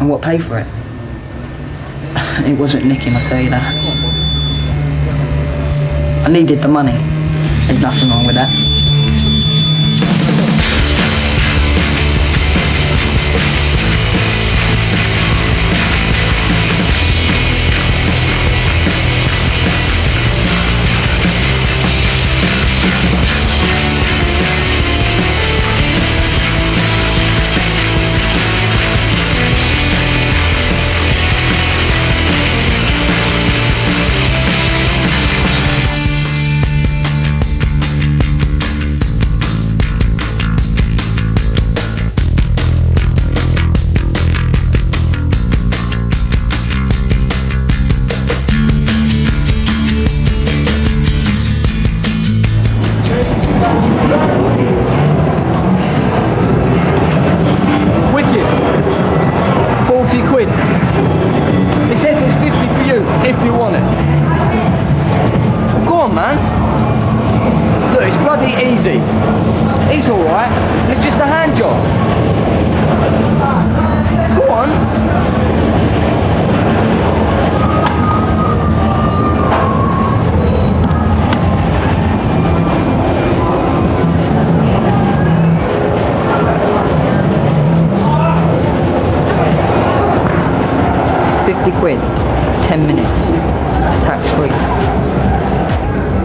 what paid for it. It wasn't nicking, I'll tell you that. I needed the money. There's nothing wrong with that. Easy. He's alright. It's just a hand job. Go on. £50, 10 minutes, tax free.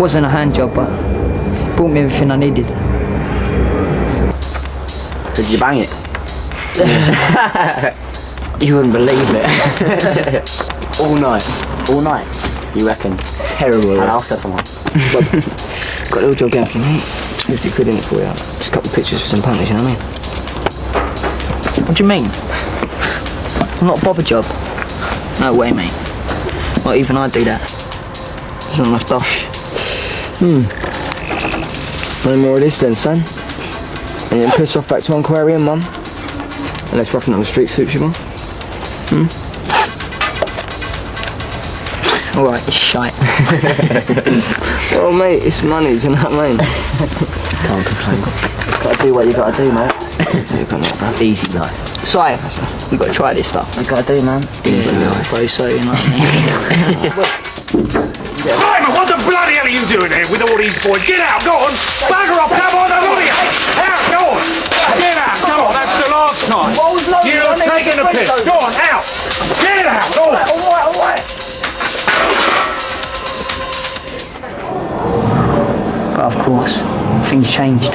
Wasn't a hand job, but brought me everything I needed. Did you bang it? You wouldn't believe it. All night. All night. You reckon? Terrible. And I'll settle one. Got a little job going for you, mate. 50 quid in it for you. Just a couple of pictures for some panties, you know what I mean? What do you mean? I'm not a bobber job. No way, mate. Not even I do that. There's not enough dosh. No more of this then, son. And you can piss off back to Uncle Harry and Mum. Unless roughing up the street suits you, Mum. Alright, it's shite. Well, mate, it's money, you know what I mean? Can't complain. Gotta do what you gotta do, mate. Easy life. Sorry, we've got to try this stuff. You gotta do, man. Easy life. I suppose so, you know what I mean? Simon, what the bloody hell are you doing here with all these boys? Get out, go on! Bugger off, come on, I'm on you! Out, go on! Get out, come on, that's the last time! You're taking a piss, go on, out! Get out, go on! Alright. But of course, things changed.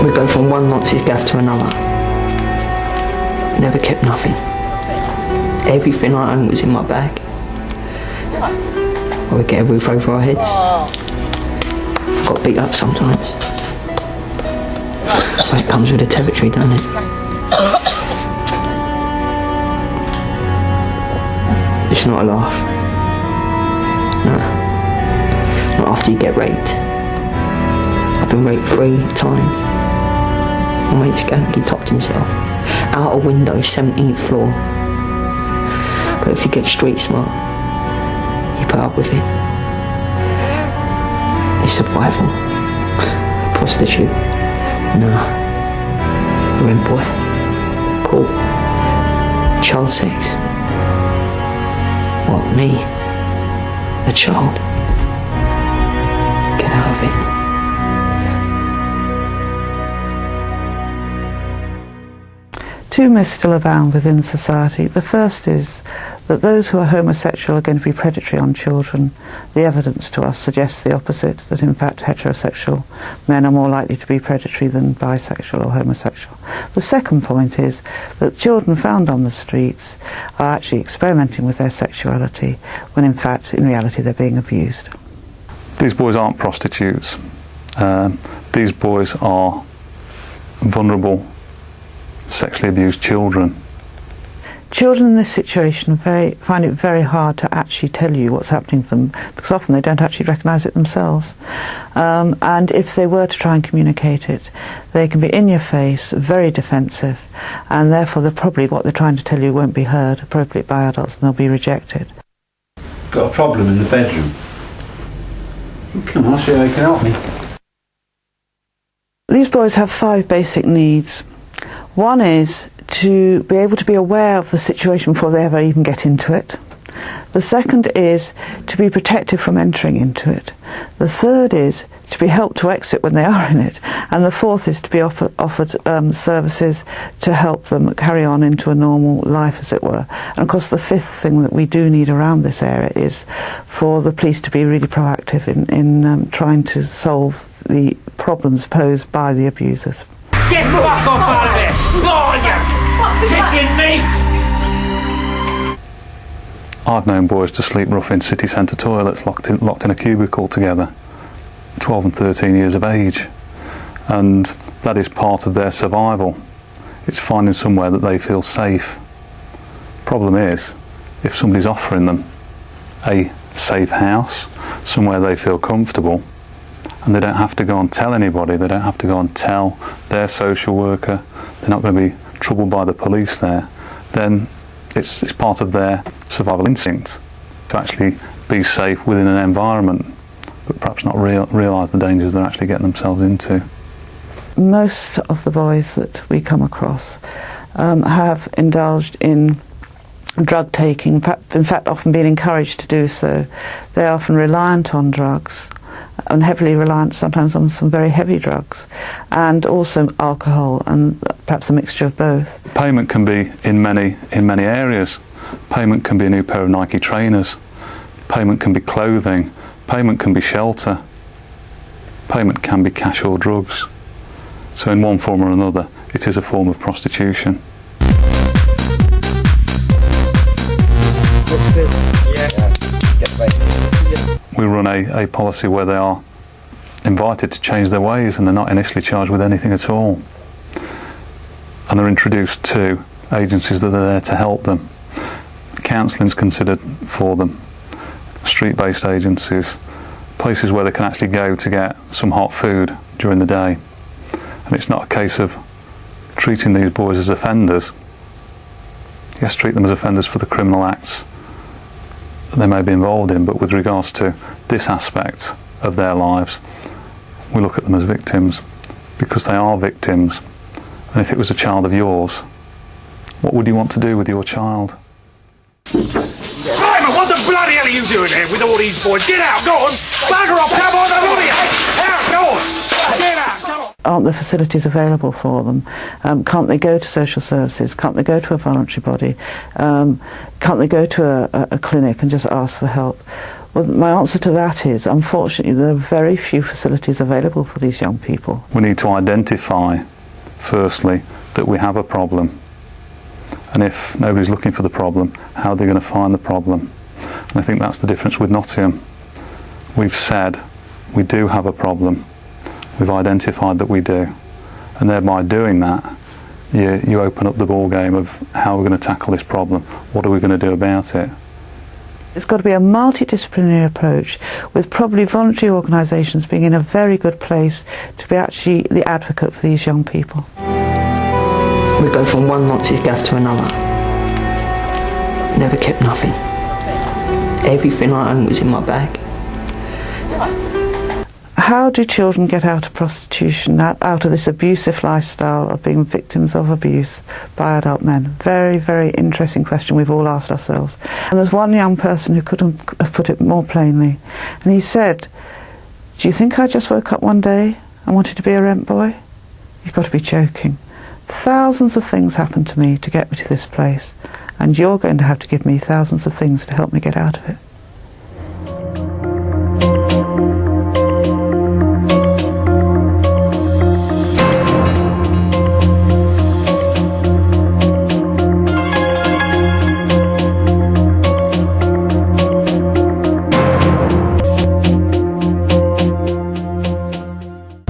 We go from one Nazi's gaff to another. Never kept nothing. Everything I owned was in my bag. I would get a roof over our heads. Got beat up sometimes. So it comes with the territory, doesn't it? It's not a laugh. No. Not after you get raped. I've been raped 3 times. My mate's he topped himself. Out a window, 17th floor. But if you get street smart, you put up with it. It's survival. A prostitute. Nah. Rent boy. Cool. Child sex. What, me? A child? Get out of it. Two myths still abound within society. The first is that those who are homosexual are going to be predatory on children. The evidence to us suggests the opposite, that in fact heterosexual men are more likely to be predatory than bisexual or homosexual. The second point is that children found on the streets are actually experimenting with their sexuality when in fact, in reality, they're being abused. These boys aren't prostitutes. These boys are vulnerable sexually abused children. Children in this situation find it very hard to actually tell you what's happening to them, because often they don't actually recognise it themselves. And if they were to try and communicate it, they can be in your face, very defensive, and therefore probably what they're trying to tell you won't be heard appropriately by adults, and they'll be rejected. Got a problem in the bedroom. Come on, I'll see how you can help me. These boys have 5 basic needs. One is to be able to be aware of the situation before they ever even get into it. The second is to be protected from entering into it. The third is to be helped to exit when they are in it. And the fourth is to be offered services to help them carry on into a normal life, as it were. And of course the fifth thing that we do need around this area is for the police to be really proactive in trying to solve the problems posed by the abusers. Get the fuck off out of here! Go on, you chicken meat! I've known boys to sleep rough in city centre toilets, locked in a cubicle together, 12 and 13 years of age, and that is part of their survival. It's finding somewhere that they feel safe. Problem is, if somebody's offering them a safe house, somewhere they feel comfortable, and they don't have to go and tell anybody, they don't have to go and tell their social worker, they're not going to be troubled by the police there, then it's part of their survival instinct to actually be safe within an environment, but perhaps not realise the dangers they're actually getting themselves into. Most of the boys that we come across have indulged in drug taking, in fact often being encouraged to do so. They're often reliant on drugs, and heavily reliant sometimes on some very heavy drugs, and also alcohol, and perhaps a mixture of both. Payment can be in many areas. Payment can be a new pair of Nike trainers. Payment can be clothing. Payment can be shelter. Payment can be cash or drugs. So in one form or another, it is a form of prostitution. Looks good. Yeah. Get paid. We run a policy where they are invited to change their ways, and they're not initially charged with anything at all. And they're introduced to agencies that are there to help them. Counselling's considered for them. Street-based agencies, places where they can actually go to get some hot food during the day. And it's not a case of treating these boys as offenders. Yes, treat them as offenders for the criminal acts that they may be involved in, but with regards to this aspect of their lives, we look at them as victims, because they are victims. And if it was a child of yours, what would you want to do with your child? Simon, what the bloody hell are you doing here with all these boys? Get out, go on! Bugger off, come on, I'm on here! Out, go on! Get out, come on! Aren't the facilities available for them? Can't they go to social services? Can't they go to a voluntary body? Can't they go to a clinic and just ask for help? Well, my answer to that is, unfortunately, there are very few facilities available for these young people. We need to identify, firstly, that we have a problem. And if nobody's looking for the problem, how are they going to find the problem? And I think that's the difference with Nottingham. We've said we do have a problem. We've identified that we do. And thereby doing that, you open up the ball game of how we're going to tackle this problem. What are we going to do about it? It's got to be a multidisciplinary approach, with probably voluntary organisations being in a very good place to be actually the advocate for these young people. We go from one Nazi's gaff to another. Never kept nothing. Everything I owned was in my bag. How do children get out of prostitution, out of this abusive lifestyle of being victims of abuse by adult men? Very, very interesting question we've all asked ourselves. And there's one young person who couldn't have put it more plainly. And he said, "Do you think I just woke up one day and wanted to be a rent boy? You've got to be joking. Thousands of things happened to me to get me to this place, and you're going to have to give me thousands of things to help me get out of it."